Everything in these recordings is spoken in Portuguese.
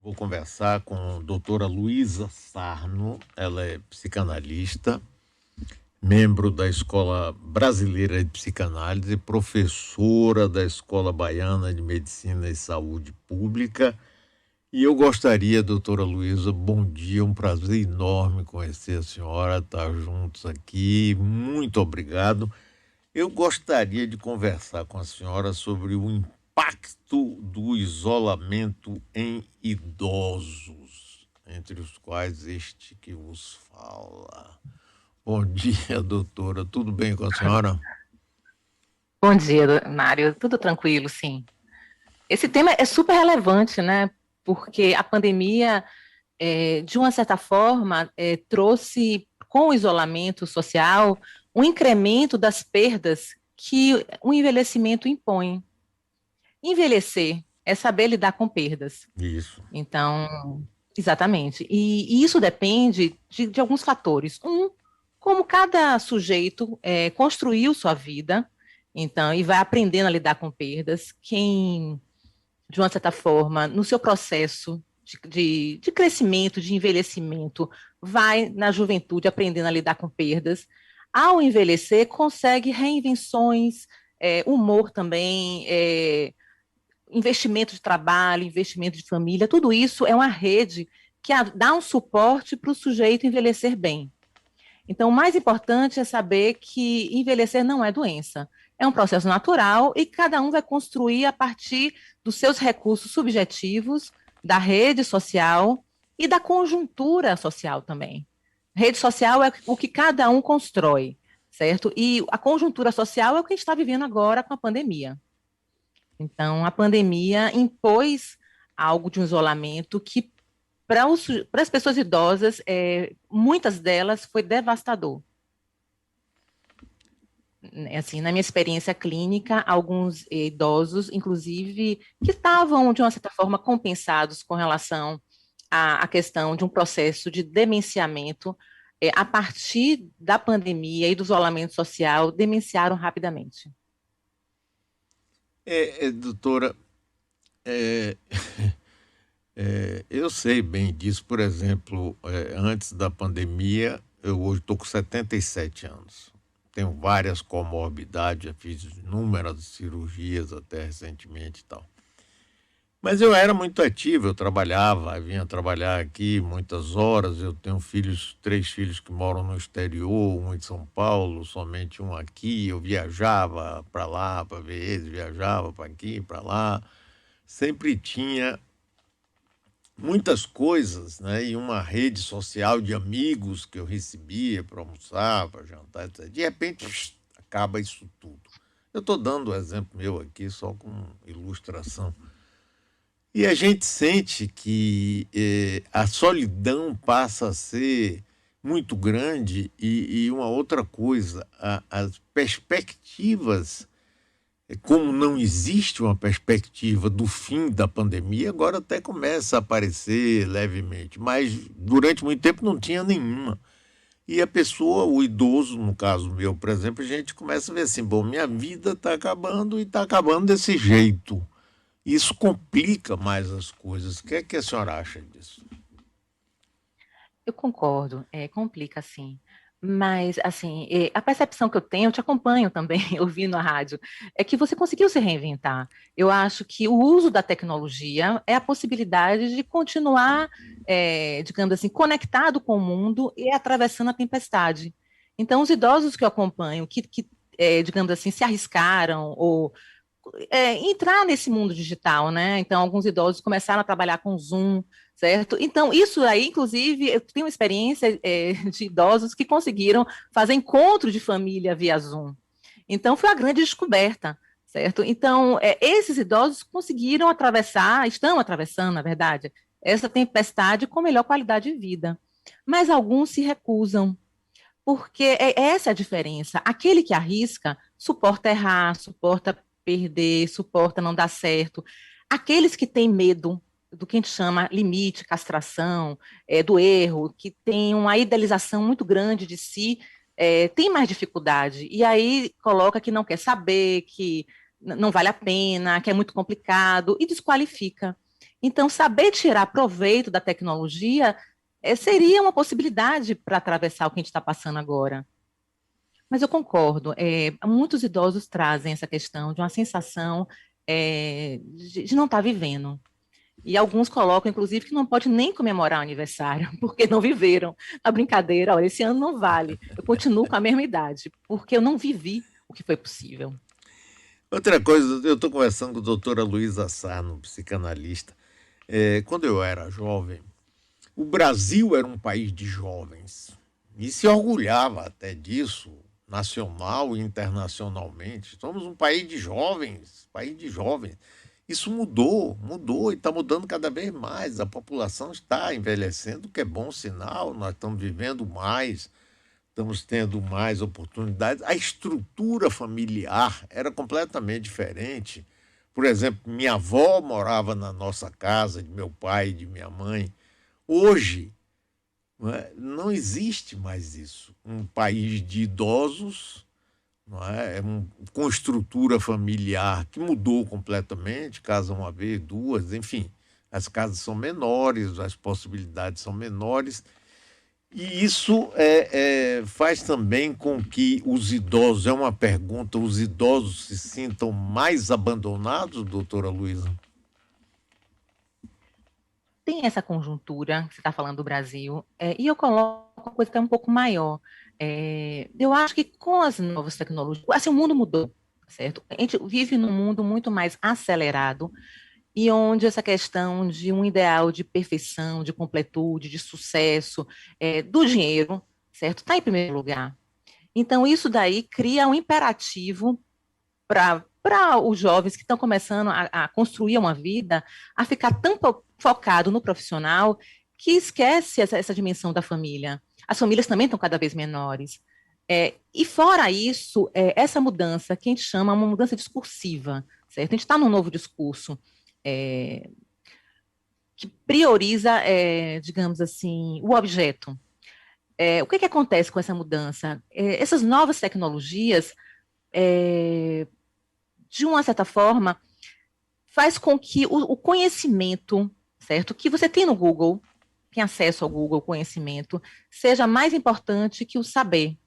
Vou conversar com a doutora Luísa Sarno, ela é psicanalista, membro da Escola Brasileira de Psicanálise, professora da Escola Baiana de Medicina e Saúde Pública. E eu gostaria, doutora Luísa, bom dia, um prazer enorme conhecer a senhora, estar juntos aqui, muito obrigado. Eu gostaria de conversar com a senhora sobre o impacto do isolamento em idosos, entre os quais este que vos fala. Bom dia, doutora. Tudo bem com a senhora? Bom dia, Mário. Tudo tranquilo, sim. Esse tema é super relevante, né? Porque a pandemia, de uma certa forma, trouxe, com o isolamento social, um incremento das perdas que o envelhecimento impõe. Envelhecer é saber lidar com perdas. Isso. Então, exatamente. E isso depende de alguns fatores. Como cada sujeito construiu sua vida, então, e vai aprendendo a lidar com perdas. Quem, de uma certa forma, no seu processo de crescimento, de envelhecimento, vai na juventude aprendendo a lidar com perdas. Ao envelhecer, consegue reinvenções, humor também, investimento de trabalho, investimento de família, tudo isso é uma rede que dá um suporte para o sujeito envelhecer bem. Então, o mais importante é saber que envelhecer não é doença. É um processo natural e cada um vai construir a partir dos seus recursos subjetivos, da rede social e da conjuntura social também. Rede social é o que cada um constrói, certo? E a conjuntura social é o que a gente está vivendo agora com a pandemia. Então, a pandemia impôs algo de um isolamento que, para as pessoas idosas, muitas delas foi devastador. Assim, na minha experiência clínica, alguns idosos, inclusive, que estavam, de uma certa forma, compensados com relação à questão de um processo de demenciamento, a partir da pandemia e do isolamento social, demenciaram rapidamente. Doutora, é, eu sei bem disso. Por exemplo, antes da pandemia, eu hoje estou com 77 anos. Tenho várias comorbidades, já fiz inúmeras cirurgias até recentemente e tal. Mas eu era muito ativo, eu trabalhava, vinha trabalhar aqui muitas horas. Eu tenho filhos, três filhos que moram no exterior, um em São Paulo, somente um aqui. Eu viajava para lá para ver eles, viajava para aqui, para lá. Sempre tinha muitas coisas, né? E uma rede social de amigos que eu recebia para almoçar, para jantar, etc. De repente, acaba isso tudo. Eu estou dando um exemplo meu aqui, só com ilustração. E a gente sente que a solidão passa a ser muito grande e uma outra coisa, as perspectivas, como não existe uma perspectiva do fim da pandemia, agora até começa a aparecer levemente, mas durante muito tempo não tinha nenhuma. E a pessoa, o idoso, no caso meu, por exemplo, a gente começa a ver assim, bom, minha vida está acabando e está acabando desse jeito. Isso complica mais as coisas. O que é que a senhora acha disso? Eu concordo, complica sim. Mas, assim, a percepção que eu tenho, eu te acompanho também, ouvindo a rádio, é que você conseguiu se reinventar. Eu acho que o uso da tecnologia é a possibilidade de continuar, digamos assim, conectado com o mundo e atravessando a tempestade. Então, os idosos que eu acompanho, digamos assim, se arriscaram ou entrar nesse mundo digital, né? Então, alguns idosos começaram a trabalhar com Zoom, certo? Então, isso aí, inclusive, eu tenho uma experiência de idosos que conseguiram fazer encontro de família via Zoom. Então, foi a grande descoberta, certo? Então, esses idosos conseguiram atravessar, estão atravessando, na verdade, essa tempestade com melhor qualidade de vida. Mas alguns se recusam, porque essa é a diferença. Aquele que arrisca suporta errar, suporta perder, suporta não dar certo. Aqueles que têm medo do que a gente chama limite, castração, do erro, que tem uma idealização muito grande de si, tem mais dificuldade. E aí coloca que não quer saber, que não vale a pena, que é muito complicado, e desqualifica. Então, saber tirar proveito da tecnologia seria uma possibilidade para atravessar o que a gente está passando agora. Mas eu concordo, muitos idosos trazem essa questão de uma sensação de não estar vivendo. E alguns colocam, inclusive, que não pode nem comemorar o aniversário, porque não viveram. A brincadeira, olha, esse ano não vale. Eu continuo com a mesma idade, porque eu não vivi o que foi possível. Outra coisa, eu estou conversando com a doutora Luísa Sarno, psicanalista. Quando eu era jovem, o Brasil era um país de jovens e se orgulhava até disso, nacional e internacionalmente. Somos um país de jovens, país de jovens. Isso mudou e está mudando cada vez mais. A população está envelhecendo, o que é bom sinal. Nós estamos vivendo mais, estamos tendo mais oportunidades. A estrutura familiar era completamente diferente. Por exemplo, minha avó morava na nossa casa, de meu pai e de minha mãe. Hoje, não existe mais isso. Um país de idosos, não é? Com estrutura familiar que mudou completamente, casa uma vez, duas, enfim. As casas são menores, as possibilidades são menores. E isso faz também com que os idosos, é uma pergunta, os idosos se sintam mais abandonados, doutora Luísa? Tem essa conjuntura que você está falando do Brasil, e eu coloco uma coisa que é um pouco maior. Eu acho que com as novas tecnologias, assim, o mundo mudou, certo? A gente vive num mundo muito mais acelerado, e onde essa questão de um ideal de perfeição, de completude, de sucesso, do dinheiro, certo? Está em primeiro lugar. Então, isso daí cria um imperativo para os jovens que estão começando a construir uma vida, a ficar tão focado no profissional que esquece essa dimensão da família. As famílias também estão cada vez menores. E fora isso, essa mudança que a gente chama uma mudança discursiva, certo? A gente está num novo discurso que prioriza, digamos assim, o objeto. O que acontece com essa mudança? Essas novas tecnologias, de uma certa forma, faz com que o conhecimento, certo, que você tem no Google, tem acesso ao Google, conhecimento, seja mais importante que o saber.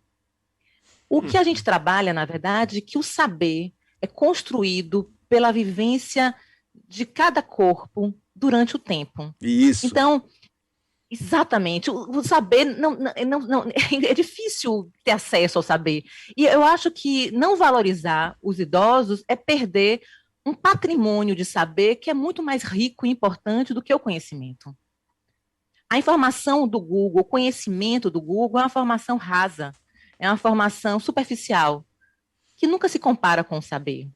O que a gente trabalha, na verdade, é que o saber é construído pela vivência de cada corpo durante o tempo. Isso. Então, exatamente, o saber não, é difícil ter acesso ao saber. E eu acho que não valorizar os idosos é perder um patrimônio de saber que é muito mais rico e importante do que o conhecimento. A informação do Google, o conhecimento do Google é uma formação rasa, é uma formação superficial, que nunca se compara com o saber.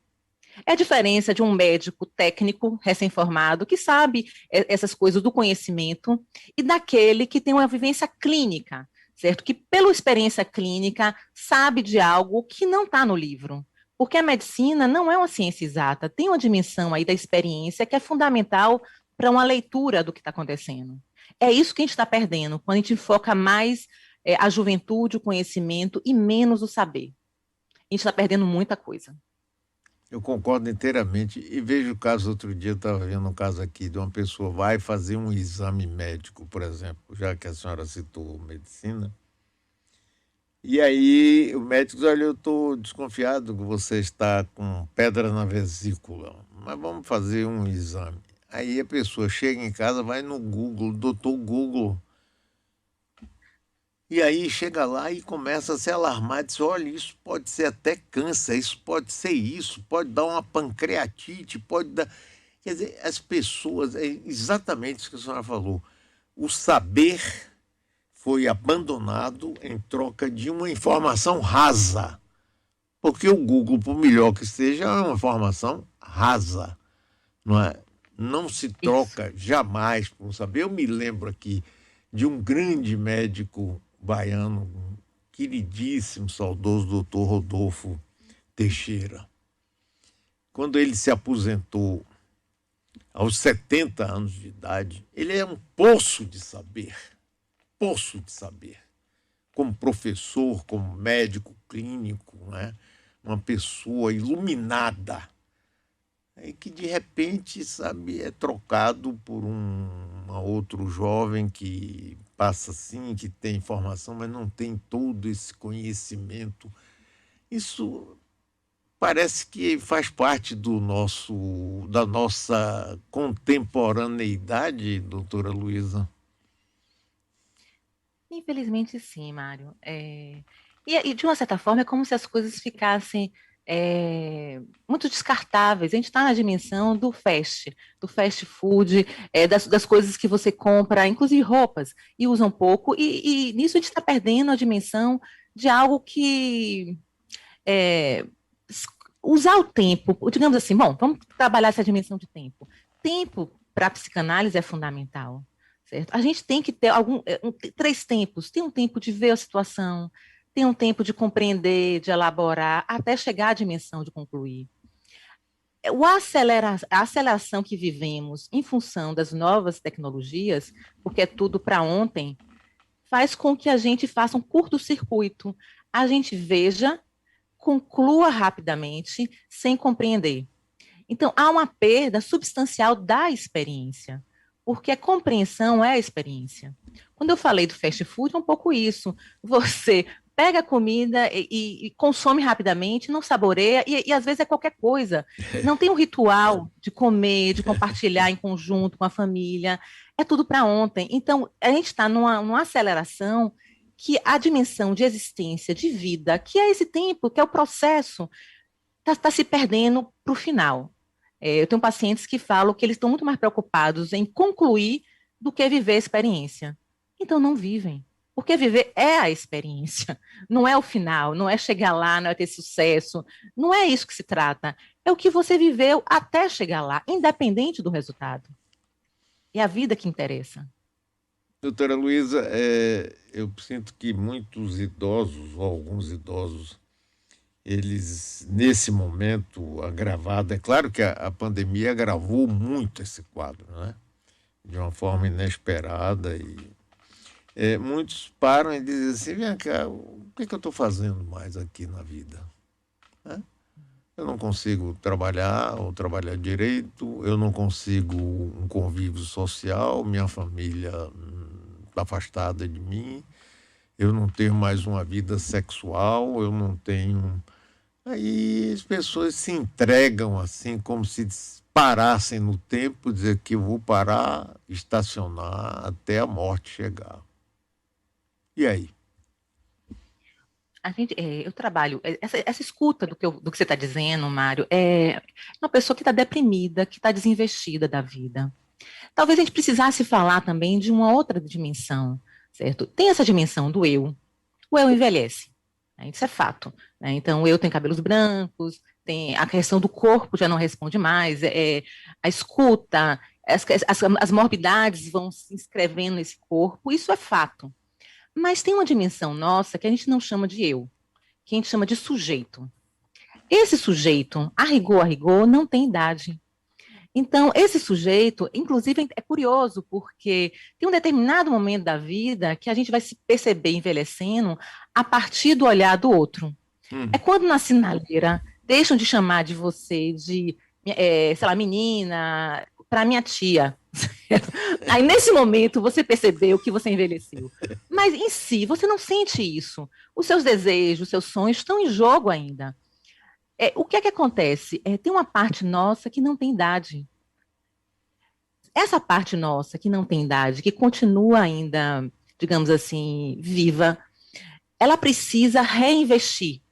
É a diferença de um médico técnico recém-formado que sabe essas coisas do conhecimento e daquele que tem uma vivência clínica, certo? Que pela experiência clínica sabe de algo que não está no livro. Porque a medicina não é uma ciência exata, tem uma dimensão aí da experiência que é fundamental para uma leitura do que está acontecendo. É isso que a gente está perdendo, quando a gente foca mais a juventude, o conhecimento e menos o saber. A gente está perdendo muita coisa. Eu concordo inteiramente. E vejo o caso, outro dia eu estava vendo um caso aqui de uma pessoa vai fazer um exame médico, por exemplo, já que a senhora citou medicina. E aí o médico diz, olha, eu estou desconfiado que você está com pedra na vesícula, mas vamos fazer um exame. Aí a pessoa chega em casa, vai no Google, doutor Google, e aí chega lá e começa a se alarmar, diz, olha, isso pode ser até câncer, isso, pode dar uma pancreatite, pode dar... Quer dizer, as pessoas, é exatamente isso que a senhora falou, o saber foi abandonado em troca de uma informação rasa. Porque o Google, por melhor que seja, é uma informação rasa, não é? Não se Isso. troca jamais por um saber. Eu me lembro aqui de um grande médico baiano, um queridíssimo, saudoso doutor Rodolfo Teixeira. Quando ele se aposentou aos 70 anos de idade, ele é um poço de saber. Como professor, como médico clínico, né? Uma pessoa iluminada. e que de repente, sabe, é trocado por outro jovem que passa assim, que tem informação, mas não tem todo esse conhecimento. Isso parece que faz parte da nossa contemporaneidade, doutora Luísa. Infelizmente, sim, Mário. E, de uma certa forma, é como se as coisas ficassem muito descartáveis. A gente está na dimensão do fast food, das coisas que você compra, inclusive roupas, e usa um pouco, e nisso a gente está perdendo a dimensão de algo que é, usar o tempo, digamos assim, bom, vamos trabalhar essa dimensão de tempo. Tempo para a psicanálise é fundamental, certo? A gente tem que ter três tempos. Tem um tempo de ver a situação, tem um tempo de compreender, de elaborar, até chegar à dimensão de concluir. A aceleração que vivemos em função das novas tecnologias, porque é tudo para ontem, faz com que a gente faça um curto-circuito. A gente veja, conclua rapidamente, sem compreender. Então, há uma perda substancial da experiência, porque a compreensão é a experiência. Quando eu falei do fast food, é um pouco isso. Você pega a comida e consome rapidamente, não saboreia, e às vezes é qualquer coisa. Não tem um ritual de comer, de compartilhar em conjunto com a família. É tudo para ontem. Então, a gente está numa aceleração que a dimensão de existência, de vida, que é esse tempo, que é o processo, está se perdendo para o final. Eu tenho pacientes que falam que eles estão muito mais preocupados em concluir do que viver a experiência. Então, não vivem. Porque viver é a experiência, não é o final, não é chegar lá, não é ter sucesso, não é isso que se trata. É o que você viveu até chegar lá, independente do resultado. É a vida que interessa. Doutora Luísa, eu sinto que muitos idosos, ou alguns idosos, eles, nesse momento agravado, é claro que a pandemia agravou muito esse quadro, né? De uma forma inesperada. Muitos param e dizem assim: vem cá, o que eu estou fazendo mais aqui na vida? Né? Eu não consigo trabalhar ou trabalhar direito, eu não consigo um convívio social, minha família está afastada de mim, eu não tenho mais uma vida sexual, eu não tenho. Aí as pessoas se entregam assim, como se parassem no tempo, dizer que eu vou parar, estacionar até a morte chegar. E aí? Eu trabalho, essa escuta do que você está dizendo, Mário, é uma pessoa que está deprimida, que está desinvestida da vida. Talvez a gente precisasse falar também de uma outra dimensão, certo? Tem essa dimensão do eu. O eu envelhece, né? Isso é fato, né? Então, o eu tem cabelos brancos, tem a questão do corpo já não responde mais, a escuta, as morbidades vão se inscrevendo nesse corpo, isso é fato. Mas tem uma dimensão nossa que a gente não chama de eu, que a gente chama de sujeito. Esse sujeito, a rigor, não tem idade. Então, esse sujeito, inclusive, é curioso, porque tem um determinado momento da vida que a gente vai se perceber envelhecendo a partir do olhar do outro. É quando na sinaleira deixam de chamar de você de, sei lá, menina, para minha tia. Aí, nesse momento, você percebeu que você envelheceu. Mas, em si, você não sente isso. Os seus desejos, os seus sonhos estão em jogo ainda. O que é que acontece? Tem uma parte nossa que não tem idade. Essa parte nossa que não tem idade, que continua ainda, digamos assim, viva, ela precisa reinvestir.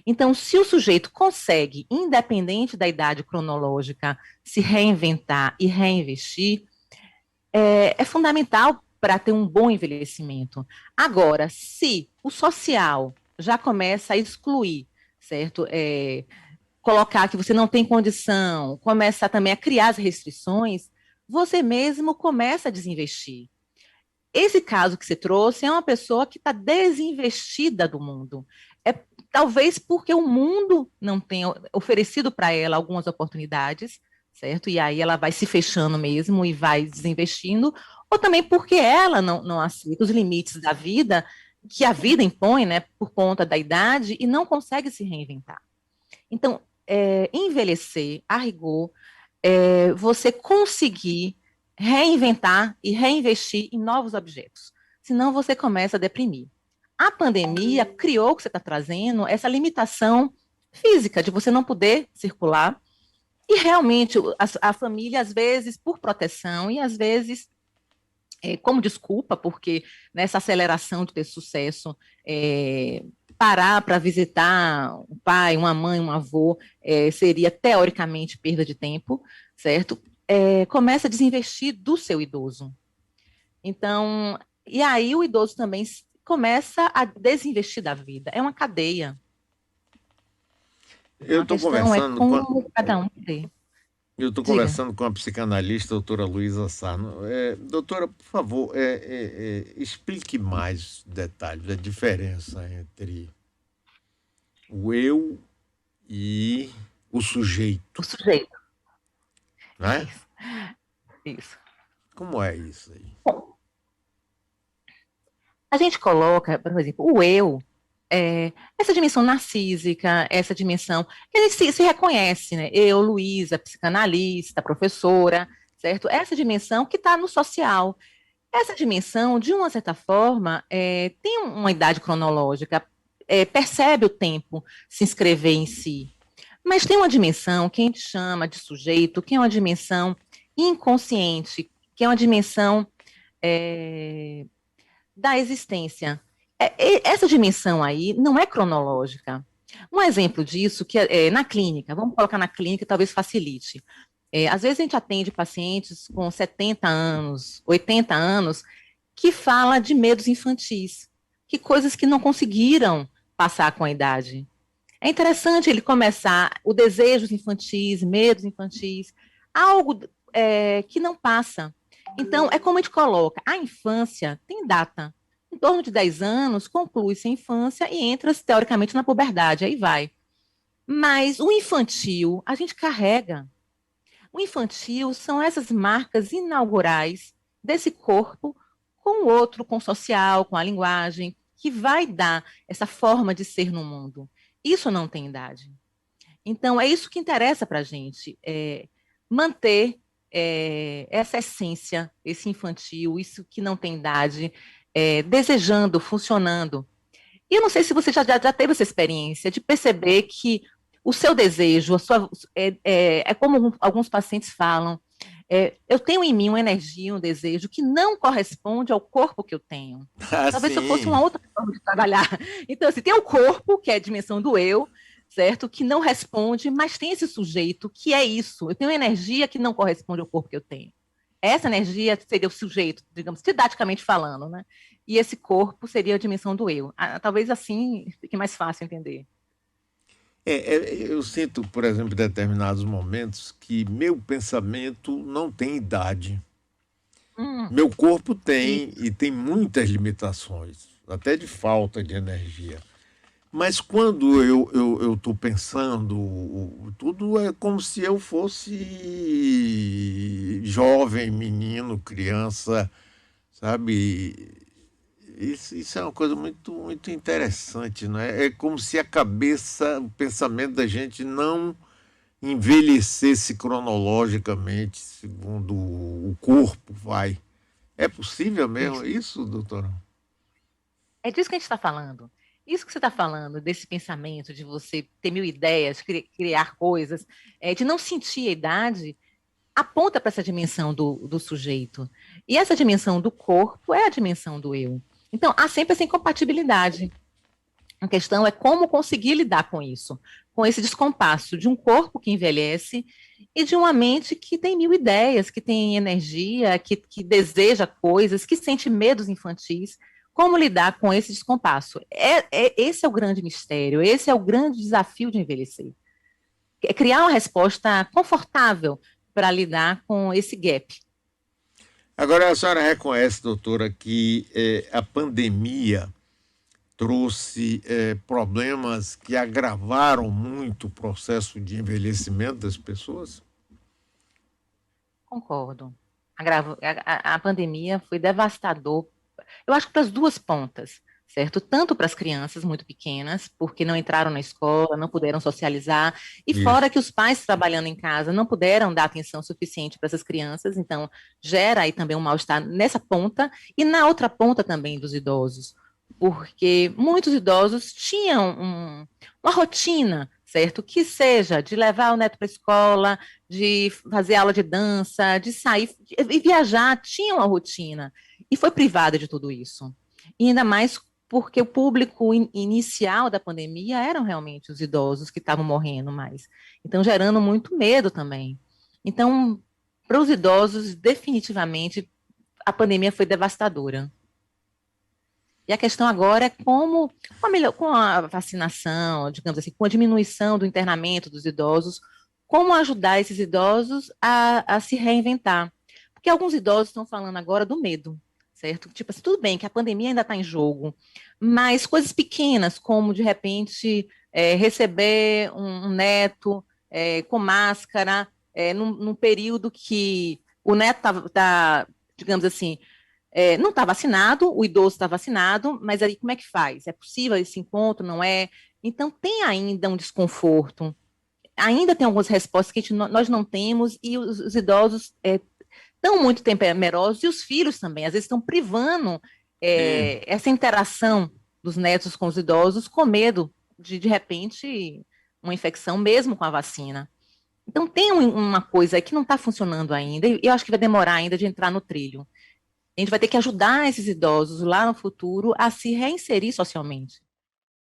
Então, se o sujeito consegue, independente da idade cronológica, se reinventar e reinvestir, é fundamental para ter um bom envelhecimento. Agora, se o social já começa a excluir, certo? Colocar que você não tem condição, começar também a criar as restrições, você mesmo começa a desinvestir. Esse caso que você trouxe é uma pessoa que está desinvestida do mundo. Talvez porque o mundo não tenha oferecido para ela algumas oportunidades, certo? E aí ela vai se fechando mesmo e vai desinvestindo, ou também porque ela não aceita os limites da vida, que a vida impõe, né, por conta da idade, e não consegue se reinventar. Então, envelhecer, a rigor, você conseguir reinventar e reinvestir em novos objetos. Senão você começa a deprimir. A pandemia criou o que você está trazendo, essa limitação física de você não poder circular. E realmente a família, às vezes, por proteção e às vezes como desculpa, porque nessa aceleração de ter sucesso, parar para visitar um pai, uma mãe, um avô, seria teoricamente perda de tempo, certo? Começa a desinvestir do seu idoso. Então, e aí o idoso também começa a desinvestir da vida. É uma cadeia. Então, Eu a estou questão é conversando com como cada um vê. Eu estou Diga. conversando com a psicanalista, doutora Luísa Sarno. Doutora, por favor, explique mais detalhes, a diferença entre o eu e o O sujeito, sujeito. né? Isso. Isso. Como é isso aí? Bom, a gente coloca, por exemplo, o eu, essa dimensão narcísica, essa dimensão que a gente se reconhece, né? Eu, Luísa, psicanalista, professora, certo? Essa dimensão que está no social. Essa dimensão, de uma certa forma, tem uma idade cronológica, percebe o tempo se inscrever em si. Mas tem uma dimensão que a gente chama de sujeito, que é uma dimensão inconsciente, que é uma dimensão é, da existência. Essa dimensão aí não é cronológica. Um exemplo disso, que é na clínica, vamos colocar na clínica, talvez facilite. Às vezes a gente atende pacientes com 70 anos, 80 anos, que fala de medos infantis, que coisas que não conseguiram passar com a idade. É interessante ele começar o desejos infantis, medos infantis, algo que não passa. Então, é como a gente coloca, a infância tem data. Em torno de 10 anos, conclui-se a infância e entra, teoricamente, na puberdade, aí vai. Mas o infantil, a gente carrega. O infantil são essas marcas inaugurais desse corpo com o outro, com o social, com a linguagem, que vai dar essa forma de ser no mundo. Isso não tem idade. Então, é isso que interessa para a gente, manter essa essência, esse infantil, isso que não tem idade, desejando, funcionando. E eu não sei se você já teve essa experiência de perceber que o seu desejo, é como alguns pacientes falam, eu tenho em mim uma energia, um desejo que não corresponde ao corpo que eu tenho. Ah, Talvez se eu fosse sim. uma outra forma de trabalhar. Então, assim, tem o corpo, que é a dimensão do eu, certo? Que não responde, mas tem esse sujeito que é isso. Eu tenho energia que não corresponde ao corpo que eu tenho. Essa energia seria o sujeito, digamos, didaticamente falando, né? E esse corpo seria a dimensão do eu. Talvez assim fique mais fácil entender. Eu sinto, por exemplo, em determinados momentos que meu pensamento não tem idade. Hum, Meu corpo e, tem e tem muitas limitações, até de falta de energia. Mas quando eu estou pensando, tudo é como se eu fosse jovem, menino, criança, sabe? Isso é uma coisa muito, muito interessante, não é? É como se a cabeça, o pensamento da gente não envelhecesse cronologicamente, segundo o corpo vai. É possível mesmo isso. isso, doutora? É disso que a gente está falando. Isso que você está falando, desse pensamento de você ter mil ideias, criar coisas, de não sentir a idade, aponta para essa dimensão do sujeito. E essa dimensão do corpo é a dimensão do eu. Então, há sempre essa incompatibilidade. A questão é como conseguir lidar com isso, com esse descompasso de um corpo que envelhece e de uma mente que tem mil ideias, que tem energia, que deseja coisas, que sente medos infantis. Como lidar com esse descompasso? Esse é o grande mistério, esse é o grande desafio de envelhecer. É criar uma resposta confortável para lidar com esse gap. Agora, a senhora reconhece, doutora, que a pandemia trouxe problemas que agravaram muito o processo de envelhecimento das pessoas? Concordo. A pandemia foi devastador, eu acho que para as duas pontas, certo? Tanto para as crianças muito pequenas, porque não entraram na escola, não puderam socializar, e fora Isso. que os pais trabalhando em casa não puderam dar atenção suficiente para essas crianças, então gera aí também um mal-estar nessa ponta e na outra ponta também dos idosos, porque muitos idosos tinham uma rotina, certo? Que seja de levar o neto para a escola, de fazer aula de dança, de sair e viajar, tinha uma rotina e foi privada de tudo isso. E ainda mais porque o público inicial da pandemia eram realmente os idosos que estavam morrendo mais. Então, gerando muito medo também. Então, para os idosos, definitivamente, a pandemia foi devastadora. E a questão agora é como, com a vacinação, digamos assim, com a diminuição do internamento dos idosos, como ajudar esses idosos a se reinventar. Porque alguns idosos estão falando agora do medo, certo? Tipo assim, tudo bem que a pandemia ainda está em jogo, mas coisas pequenas, como de repente receber um neto com máscara, num período que o neto está, digamos assim, não está vacinado, o idoso está vacinado, mas aí como é que faz? É possível esse encontro? Não é? Então tem ainda um desconforto, ainda tem algumas respostas que nós não temos e os idosos estão muito temerosos e os filhos também, às vezes estão privando E essa interação dos netos com os idosos com medo de repente, uma infecção mesmo com a vacina. Então tem uma coisa aí que não está funcionando ainda e eu acho que vai demorar ainda de entrar no trilho. A gente vai ter que ajudar esses idosos lá no futuro a se reinserir socialmente.